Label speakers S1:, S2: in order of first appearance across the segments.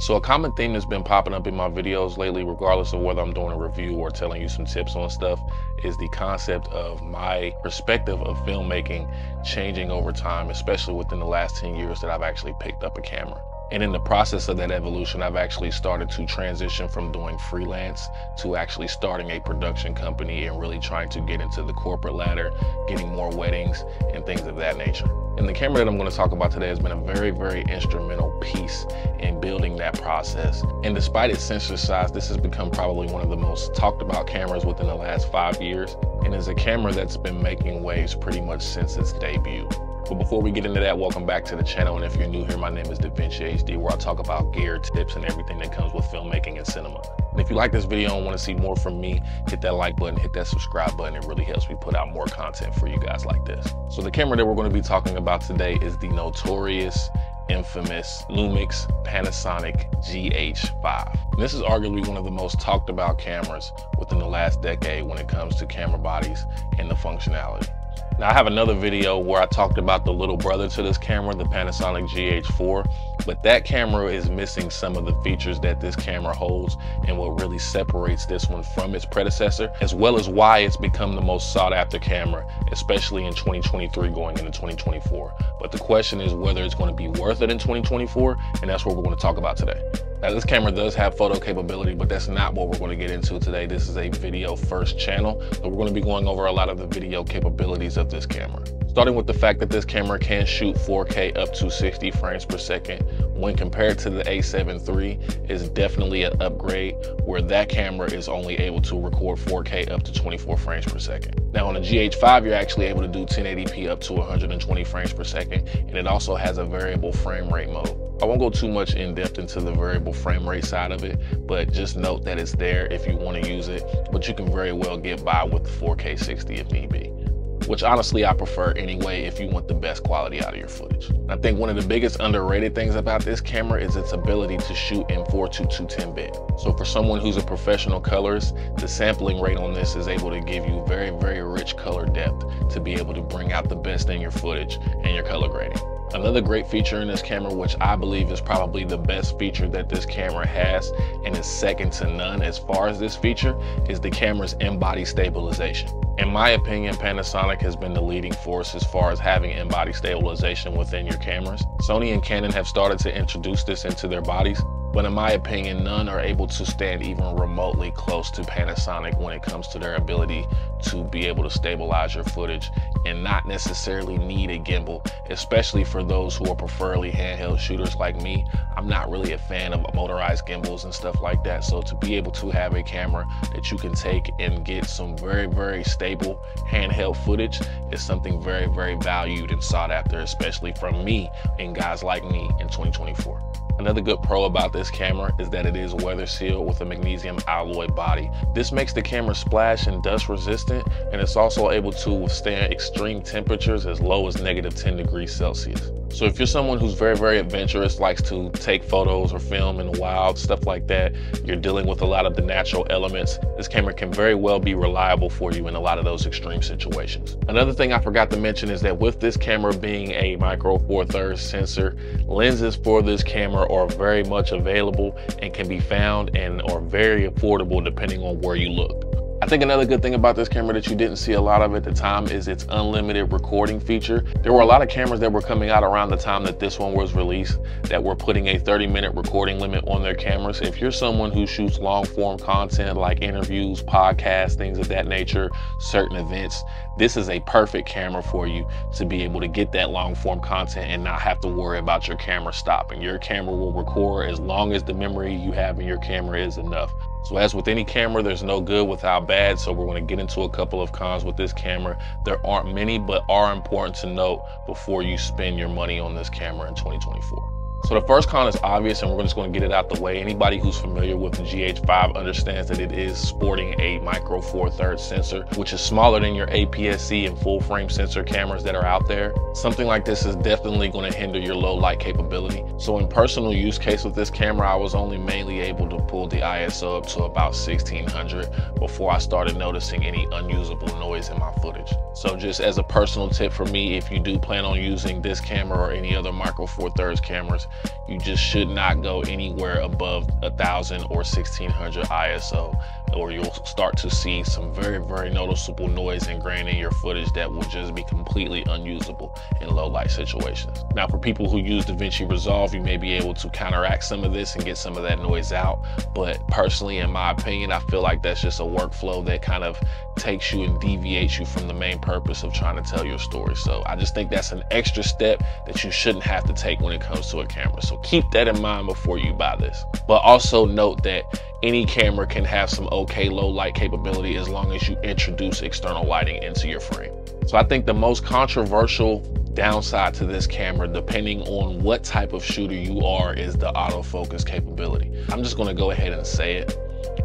S1: So a common theme that's been popping up in my videos lately, regardless of whether I'm doing a review or telling you some tips on stuff, is the concept of my perspective of filmmaking changing over time, especially within the last 10 years that I've actually picked up a camera. And in the process of that evolution, I've actually started to transition from doing freelance to actually starting a production company and really trying to get into the corporate ladder, getting more weddings and things of that nature. And the camera that I'm going to talk about today has been a very, very instrumental piece in building that process. And despite its sensor size, this has become probably one of the most talked about cameras within the last 5 years, and is a camera that's been making waves pretty much since its debut. But before we get into that, welcome back to the channel. And if you're new here, my name is DaVinci HD, where I talk about gear, tips, and everything that comes with filmmaking and cinema. And if you like this video and want to see more from me, hit that like button, hit that subscribe button. It really helps me put out more content for you guys like this. So the camera that we're going to be talking about today is the notorious, infamous Lumix Pansonic GH5. And this is arguably one of the most talked about cameras within the last decade when it comes to camera bodies and the functionality. Now, I have another video where I talked about the little brother to this camera, the Pansonic GH4, but that camera is missing some of the features that this camera holds and what really separates this one from its predecessor, as well as why it's become the most sought after camera, especially in 2023 going into 2024. But the question is whether it's going to be worth it in 2024, and that's what we're going to talk about today. Now, this camera does have photo capability, but that's not what we're going to get into today. This is a video first channel, so we're going to be going over a lot of the video capabilities of this camera. Starting with the fact that this camera can shoot 4K up to 60 frames per second. When compared to the A7 III, is definitely an upgrade, where that camera is only able to record 4K up to 24 frames per second. Now on the GH5, you're actually able to do 1080p up to 120 frames per second, and it also has a variable frame rate mode. I won't go too much in depth into the variable frame rate side of it, but just note that it's there if you want to use it, but you can very well get by with the 4K 60 if need be, which honestly I prefer anyway if you want the best quality out of your footage. I think one of the biggest underrated things about this camera is its ability to shoot in 4:2 10-bit. So for someone who's a professional colorist, the sampling rate on this is able to give you very, very rich color depth to be able to bring out the best in your footage and your color grading. Another great feature in this camera, which I believe is probably the best feature that this camera has and is second to none as far as this feature, is the camera's in-body stabilization. In my opinion, Panasonic has been the leading force as far as having in-body stabilization within your cameras. Sony and Canon have started to introduce this into their bodies, but in my opinion, none are able to stand even remotely close to Panasonic when it comes to their ability to be able to stabilize your footage and not necessarily need a gimbal, especially for those who are preferably handheld shooters like me. I'm not really a fan of motorized gimbals and stuff like that. So to be able to have a camera that you can take and get some very, very stable handheld footage is something very, very valued and sought after, especially from me and guys like me in 2024. Another good pro about this camera is that it is weather sealed with a magnesium alloy body. This makes the camera splash and dust resistant, and it's also able to withstand extreme temperatures as low as -10 degrees Celsius. So if you're someone who's very, very adventurous, likes to take photos or film in the wild, stuff like that, you're dealing with a lot of the natural elements, this camera can very well be reliable for you in a lot of those extreme situations. Another thing I forgot to mention is that with this camera being a micro four thirds sensor, lenses for this camera are very much available and can be found and are very affordable depending on where you look. I think another good thing about this camera that you didn't see a lot of at the time is its unlimited recording feature. There were a lot of cameras that were coming out around the time that this one was released that were putting a 30-minute recording limit on their cameras. If you're someone who shoots long form content like interviews, podcasts, things of that nature, certain events, this is a perfect camera for you to be able to get that long form content and not have to worry about your camera stopping. Your camera will record as long as the memory you have in your camera is enough. So as with any camera, there's no good without bad. So we're going to get into a couple of cons with this camera. There aren't many, but are important to note before you spend your money on this camera in 2024. So the first con is obvious, and we're just going to get it out the way. Anybody who's familiar with the GH5 understands that it is sporting a micro four thirds sensor, which is smaller than your APS-C and full frame sensor cameras that are out there. Something like this is definitely going to hinder your low light capability. So in personal use case with this camera, I was only mainly able to pull the ISO up to about 1600 before I started noticing any unusable noise in my footage. So just as a personal tip for me, if you do plan on using this camera or any other micro four thirds cameras, you just should not go anywhere above 1000 or 1600 ISO, or you'll start to see some very noticeable noise ingrained in your footage that will just be completely unusable in low light situations. Now, for people who use DaVinci Resolve, you may be able to counteract some of this and get some of that noise out. But personally, in my opinion, I feel like that's just a workflow that kind of takes you and deviates you from the main purpose of trying to tell your story. So I just think that's an extra step that you shouldn't have to take when it comes to a camera. So keep that in mind before you buy this. But also note that any camera can have some okay low light capability as long as you introduce external lighting into your frame. So I think the most controversial downside to this camera, depending on what type of shooter you are, is the autofocus capability. I'm just gonna go ahead and say it.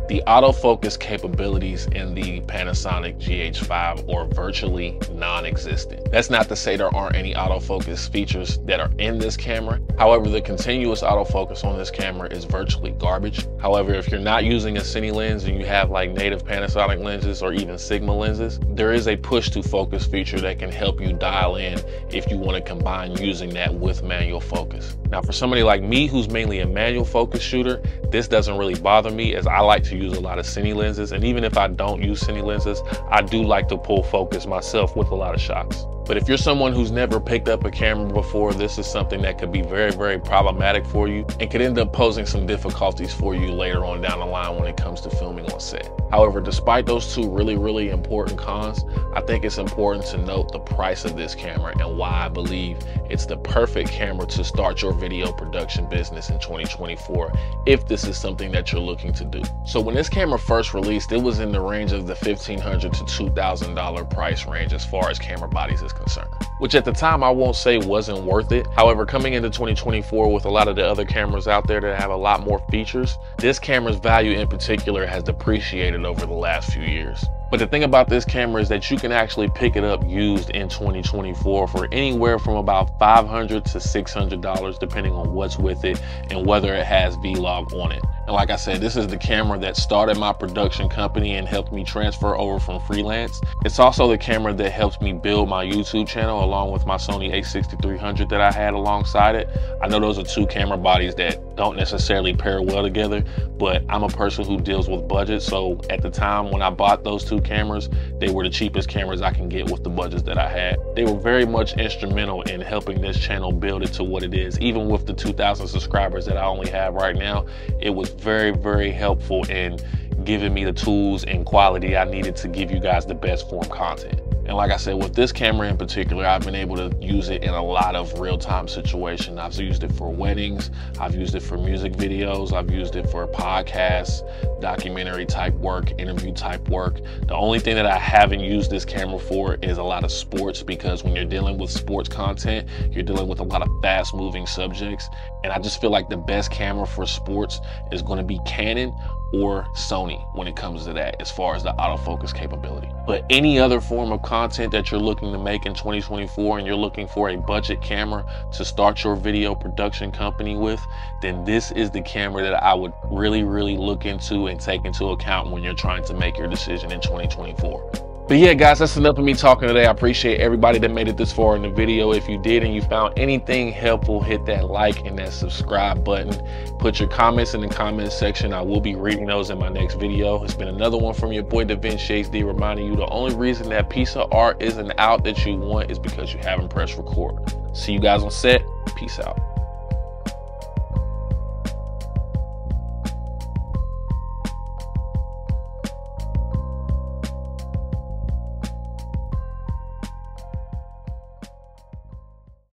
S1: The autofocus capabilities in the Pansonic GH5 are virtually non-existent. That's not to say there aren't any autofocus features that are in this camera. However, the continuous autofocus on this camera is virtually garbage. However, if you're not using a cine lens and you have like native Panasonic lenses or even Sigma lenses, there is a push to focus feature that can help you dial in if you want to combine using that with manual focus. Now, for somebody like me who's mainly a manual focus shooter, this doesn't really bother me, as I like to use a lot of cine lenses, and even if I don't use cine lenses, I do like to pull focus myself with a lot of shots. But if you're someone who's never picked up a camera before, this is something that could be very problematic for you and could end up posing some difficulties for you later on down the line when it comes to filming on set. However, despite those two really important cons, I think it's important to note the price of this camera and why I believe it's the perfect camera to start your video production business in 2024 if this is something that you're looking to do. So when this camera first released, it was in the range of the $1,500 to $2,000 price range as far as camera bodies is concerned, which at the time I won't say wasn't worth it. However, coming into 2024 with a lot of the other cameras out there that have a lot more features, this camera's value in particular has depreciated over the last few years. But the thing about this camera is that you can actually pick it up used in 2024 for anywhere from about $500 to $600, depending on what's with it and whether it has Vlog on it. And like I said, this is the camera that started my production company and helped me transfer over from freelance. It's also the camera that helped me build my YouTube channel along with my Sony a6300 that I had alongside it. I know those are two camera bodies that don't necessarily pair well together, but I'm a person who deals with budget. So at the time when I bought those two cameras, they were the cheapest cameras I can get with the budgets that I had. They were very much instrumental in helping this channel build it to what it is. Even with the 2,000 subscribers that I only have right now, it was very helpful in giving me the tools and quality I needed to give you guys the best form content. And like I said, with this camera in particular, I've been able to use it in a lot of real-time situations. I've used it for weddings, I've used it for music videos, I've used it for podcasts, documentary type work, interview type work. The only thing that I haven't used this camera for is a lot of sports, because when you're dealing with sports content, you're dealing with a lot of fast moving subjects. And I just feel like the best camera for sports is going to be Canon or Sony when it comes to that, as far as the autofocus capability. But any other form of content that you're looking to make in 2024 and you're looking for a budget camera to start your video production company with, then this is the camera that I would really look into and take into account when you're trying to make your decision in 2024. But yeah, guys, that's enough of me talking today. I appreciate everybody that made it this far in the video. If you did and you found anything helpful, hit that like and that subscribe button. Put your comments in the comments section. I will be reading those in my next video. It's been another one from your boy DaVinci HD, reminding you the only reason that piece of art isn't out that you want is because you haven't pressed record. See you guys on set. Peace out.